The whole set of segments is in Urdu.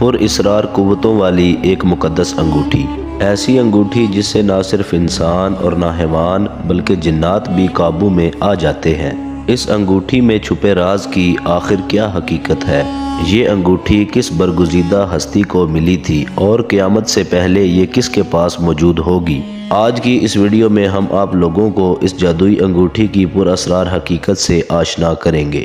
پر اسرار قوتوں والی ایک مقدس انگوٹھی، ایسی انگوٹھی جس سے نہ صرف انسان اور نہ حیوان بلکہ جنات بھی قابو میں آ جاتے ہیں۔ اس انگوٹھی میں چھپے راز کی آخر کیا حقیقت ہے؟ یہ انگوٹھی کس برگزیدہ ہستی کو ملی تھی اور قیامت سے پہلے یہ کس کے پاس موجود ہوگی؟ آج کی اس ویڈیو میں ہم آپ لوگوں کو اس جادوئی انگوٹھی کی پر اسرار حقیقت سے آشنا کریں گے۔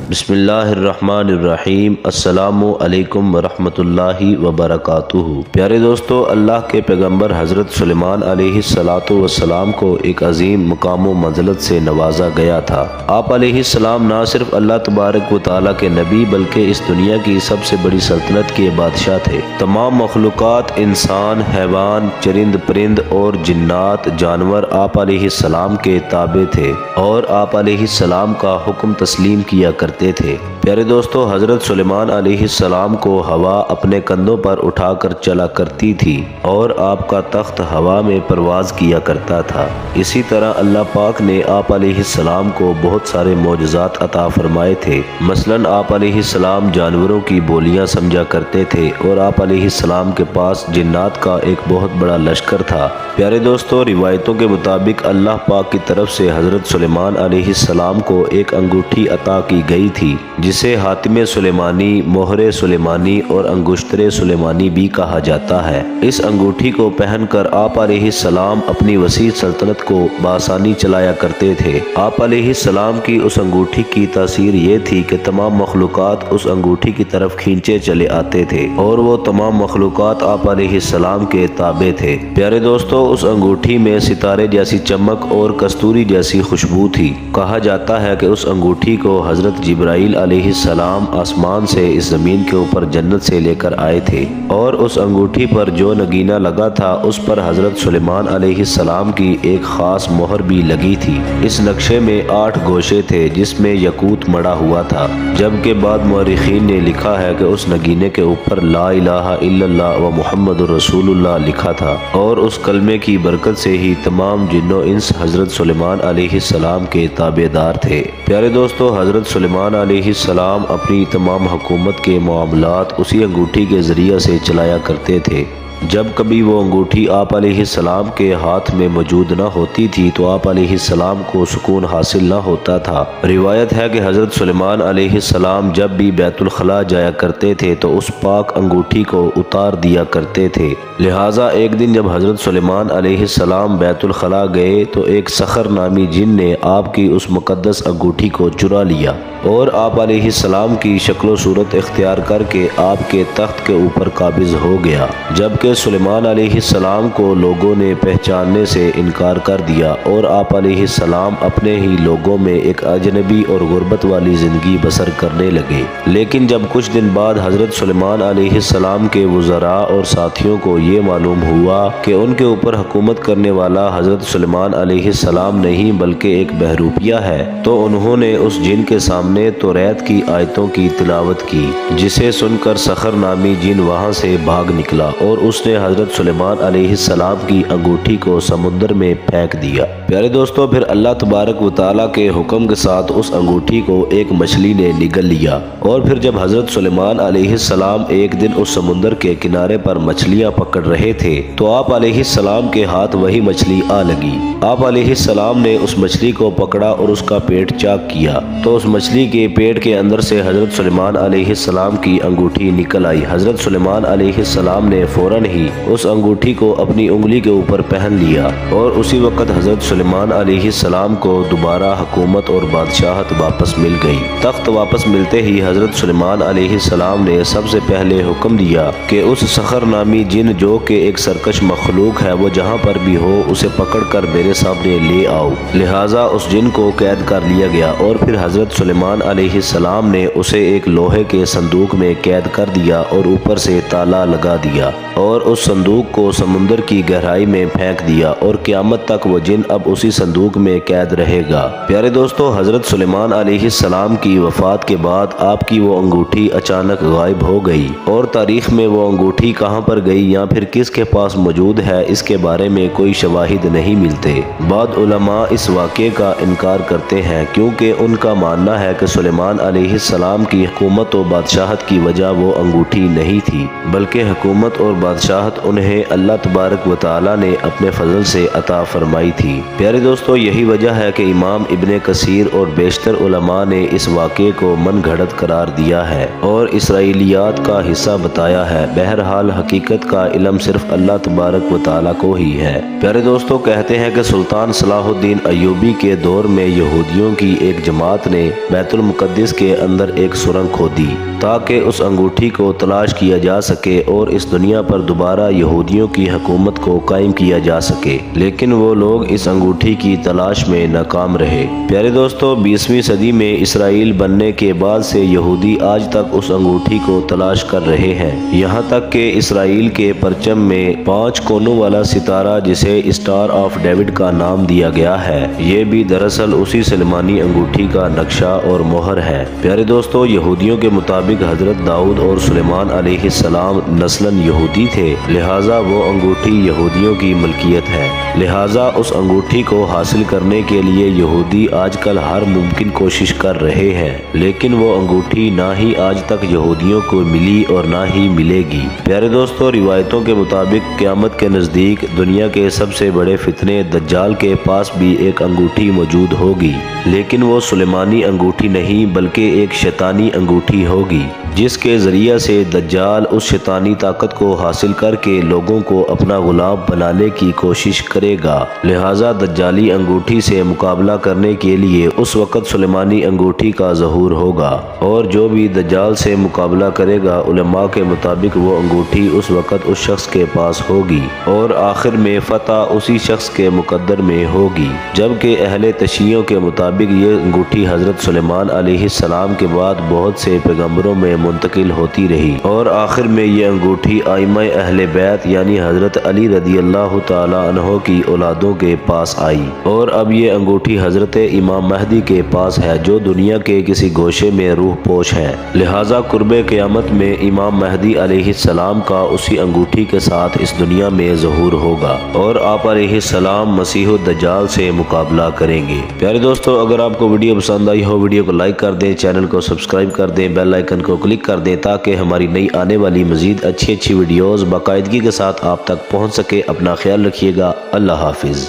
بسم اللہ الرحمن الرحیم۔ السلام علیکم ورحمۃ اللہ وبرکاتہ۔ پیارے دوستو، اللہ کے پیغمبر حضرت سلیمان علیہ السلام کو ایک عظیم مقام و منزلت سے نوازا گیا تھا۔ آپ علیہ السلام نہ صرف اللہ تبارک و تعالیٰ کے نبی بلکہ اس دنیا کی سب سے بڑی سلطنت کے بادشاہ تھے۔ تمام مخلوقات، انسان، حیوان، چرند پرند اور جنات، جانور آپ علیہ السلام کے تابع تھے اور آپ علیہ السلام کا حکم تسلیم کیا کرتے تھے۔ پیارے دوستو، حضرت سلیمان علیہ السلام کو ہوا اپنے کندھوں پر اٹھا کر چلا کرتی تھی اور آپ کا تخت ہوا میں پرواز کیا کرتا تھا۔ اسی طرح اللہ پاک نے آپ علیہ السلام کو بہت سارے معجزات عطا فرمائے تھے۔ مثلاً آپ علیہ السلام جانوروں کی بولیاں سمجھا کرتے تھے اور آپ علیہ السلام کے پاس جنات کا ایک بہت بڑا لشکر تھا۔ پیارے دوستو، روایتوں کے مطابق اللہ پاک کی طرف سے حضرت سلیمان علیہ السلام کو ایک انگوٹھی عطا کی گئی تھی جسے حاتم سلیمانی، مہر سلیمانی اور انگشتر سلیمانی بھی کہا جاتا ہے۔ اس انگوٹھی کو پہن کر آپ علیہ السلام اپنی وسیع سلطنت کو بآسانی چلایا کرتے تھے۔ آپ علیہ السلام کی اس انگوٹھی کی تاثیر یہ تھی کہ تمام مخلوقات اس انگوٹھی کی طرف کھینچے چلے آتے تھے اور وہ تمام مخلوقات آپ علیہ السلام کے تابع تھے۔ پیارے دوستو، اس انگوٹھی میں ستارے جیسی چمک اور کستوری جیسی خوشبو تھی۔ کہا جاتا ہے کہ اس انگوٹھی کو حضرت جبرائیل علیہ السلام آسمان سے اس زمین کے اوپر جنت سے لے کر آئے تھے اور اس انگوٹھی پر جو نگینہ لگا تھا اس پر حضرت سلیمان علیہ السلام کی ایک خاص مہر بھی لگی تھی۔ اس نقشے میں 8 گوشے تھے جس میں یاقوت مڑا ہوا تھا، جبکہ بعد مورخین نے لکھا ہے کہ اس نگینے کے اوپر لا الہ الا اللہ و محمد رسول اللہ لکھا تھا اور اس کلمے کی برکت سے ہی تمام جن و انس حضرت سلیمان علیہ السلام کے تابع دار تھے۔ پیارے دوستو، حضرت سلیمان علیہ السلام اپنی تمام حکومت کے معاملات اسی انگوٹھی کے ذریعے سے چلایا کرتے تھے۔ جب کبھی وہ انگوٹھی آپ علیہ السلام کے ہاتھ میں موجود نہ ہوتی تھی تو آپ علیہ السلام کو سکون حاصل نہ ہوتا تھا۔ روایت ہے کہ حضرت سلیمان علیہ السلام جب بھی بیت الخلاء جایا کرتے تھے تو اس پاک انگوٹھی کو اتار دیا کرتے تھے۔ لہٰذا ایک دن جب حضرت سلیمان علیہ السلام بیت الخلاء گئے تو ایک سخر نامی جن نے آپ کی اس مقدس انگوٹھی کو چرا لیا اور آپ علیہ السلام کی شکل و صورت اختیار کر کے آپ کے تخت کے اوپر قابض ہو گیا، جبکہ سلیمان علیہ السلام کو لوگوں نے پہچاننے سے انکار کر دیا اور آپ علیہ السلام اپنے ہی لوگوں میں ایک اجنبی اور غربت والی زندگی بسر کرنے لگے۔ لیکن جب کچھ دن بعد حضرت سلیمان علیہ السلام کے وزراء اور ساتھیوں کو یہ معلوم ہوا کہ ان کے اوپر حکومت کرنے والا حضرت سلیمان علیہ السلام نہیں بلکہ ایک بہروپیہ ہے تو انہوں نے اس جن کے سامنے توریت کی آیتوں کی تلاوت کی، جسے سن کر سخر نامی جن وہاں سے بھاگ نکلا اور اس نے حضرت سلیمان علیہ السلام کی انگوٹھی کو سمندر میں پھینک دیا۔ پیارے دوستو، پھر اللہ تبارک و تعالیٰ کے حکم کے ساتھ اس انگوٹھی کو ایک مچھلی نے نگل لیا اور پھر جب حضرت سلیمان علیہ السلام ایک دن اس سمندر کے کنارے پر مچھلیاں پکڑ رہے تھے تو آپ علیہ السلام کے ہاتھ وہی مچھلی آ لگی۔ آپ علیہ السلام نے اس مچھلی کو پکڑا اور اس کا پیٹ چاک کیا تو اس مچھلی کے پیٹ کے اندر سے حضرت سلیمان علیہ السلام کی انگوٹھی نکل آئی۔ حضرت سلیمان علیہ السلام نے فوراً ہی اس انگوٹھی کو اپنی انگلی کے اوپر پہن لیا اور اسی وقت حضرت سلیمان علیہ السلام کو دوبارہ حکومت اور بادشاہت واپس مل گئی۔ تخت واپس ملتے ہی حضرت سلیمان علیہ السلام نے سب سے پہلے حکم دیا کہ اس سخر نامی جن جو کہ ایک سرکش مخلوق ہے وہ جہاں پر بھی ہو اسے پکڑ کر میرے سامنے لے آؤ۔ لہٰذا اس جن کو قید کر لیا گیا اور پھر حضرت سلیمان علیہ السلام نے اسے ایک لوہے کے صندوق میں قید کر دیا اور اوپر سے تالا لگا دیا اور اور اس صندوق کو سمندر کی گہرائی میں پھینک دیا اور قیامت تک وہ جن اب اسی صندوق میں قید رہے گا۔ پیارے دوستو، حضرت سلیمان علیہ السلام کی وفات کے بعد آپ کی وہ انگوٹھی اچانک غائب ہو گئی، اور تاریخ میں وہ انگوٹھی کہاں پر گئی یا پھر کس کے پاس موجود ہے اس کے بارے میں کوئی شواہد نہیں ملتے۔ بعض علماء اس واقعے کا انکار کرتے ہیں کیونکہ ان کا ماننا ہے کہ سلیمان علیہ السلام کی حکومت و بادشاہت کی وجہ وہ انگوٹھی نہیں تھی، بلکہ حکومت اور بادشاہت انہیں اللہ تبارک و تعالی نے اپنے فضل سے عطا فرمائی تھی۔ پیارے دوستو، یہی وجہ ہے کہ امام ابن کثیر اور بیشتر علماء نے اس واقعے کو من گھڑت قرار دیا ہے اور اسرائیلیات کا حصہ بتایا ہے۔ بہرحال حقیقت کا علم صرف اللہ تبارک و تعالی کو ہی ہے۔ پیارے دوستو، کہتے ہیں کہ سلطان صلاح الدین ایوبی کے دور میں یہودیوں کی ایک جماعت نے بیت المقدس کے اندر ایک سرنگ کھودی تاکہ اس انگوٹھی کو تلاش کیا جا سکے اور اس دنیا پر دوبارہ یہودیوں کی حکومت کو قائم کیا جا سکے، لیکن وہ لوگ اس انگوٹھی کی تلاش میں ناکام رہے۔ پیارے دوستو، 20ویں صدی میں اسرائیل بننے کے بعد سے یہودی آج تک اس انگوٹھی کو تلاش کر رہے ہیں، یہاں تک کہ اسرائیل کے پرچم میں 5 کونوں والا ستارہ جسے اسٹار آف ڈیوڈ کا نام دیا گیا ہے، یہ بھی دراصل اسی سلیمانی انگوٹھی کا نقشہ اور مہر ہے۔ پیارے دوستو، یہودیوں کے مطابق حضرت داؤد اور سلیمان علیہ السلام نسلاً یہودی تھے، لہٰذا وہ انگوٹھی یہودیوں کی ملکیت ہے۔ لہٰذا اس انگوٹھی کو حاصل کرنے کے لیے یہودی آج کل ہر ممکن کوشش کر رہے ہیں، لیکن وہ انگوٹھی نہ ہی آج تک یہودیوں کو ملی اور نہ ہی ملے گی۔ پیارے دوستو، روایتوں کے مطابق قیامت کے نزدیک دنیا کے سب سے بڑے فتنے دجال کے پاس بھی ایک انگوٹھی موجود ہوگی، لیکن وہ سلیمانی انگوٹھی نہیں بلکہ ایک شیطانی انگوٹھی ہوگی، جس کے ذریعے سے دجال اس شیطانی طاقت کو حاصل کر کے لوگوں کو اپنا غلام بنانے کی کوشش کرے گا۔ لہٰذا دجالی انگوٹھی سے مقابلہ کرنے کے لیے اس وقت سلیمانی انگوٹھی کا ظہور ہوگا، اور جو بھی دجال سے مقابلہ کرے گا علماء کے مطابق وہ انگوٹھی اس وقت اس شخص کے پاس ہوگی اور آخر میں فتح اسی شخص کے مقدر میں ہوگی۔ جبکہ اہل تشیعوں کے مطابق یہ انگوٹھی حضرت سلیمان علیہ السلام کے بعد بہت سے پیغمبروں میں منتقل ہوتی رہی اور آخر میں یہ انگوٹھی ائمہ اہل بیت یعنی حضرت علی رضی اللہ تعالی عنہ کی اولادوں کے پاس آئی، اور اب یہ انگوٹھی حضرت امام مہدی کے پاس ہے جو دنیا کے کسی گوشے میں روح پوش ہے۔ لہٰذا قرب قیامت میں امام مہدی علیہ السلام کا اسی انگوٹھی کے ساتھ اس دنیا میں ظہور ہوگا اور آپ علیہ السلام مسیح الدجال سے مقابلہ کریں گے۔ پیارے دوستو، اگر آپ کو ویڈیو پسند آئی ہو ویڈیو کو لائک کر دیں، چینل کو سبسکرائب کر دیں، بیل آئیکن کو کلک کر دیں تاکہ ہماری نئی آنے والی مزید اچھی ویڈیوز باقاعدگی کے ساتھ آپ تک پہنچ سکے۔ اپنا خیال رکھیے گا۔ اللہ حافظ۔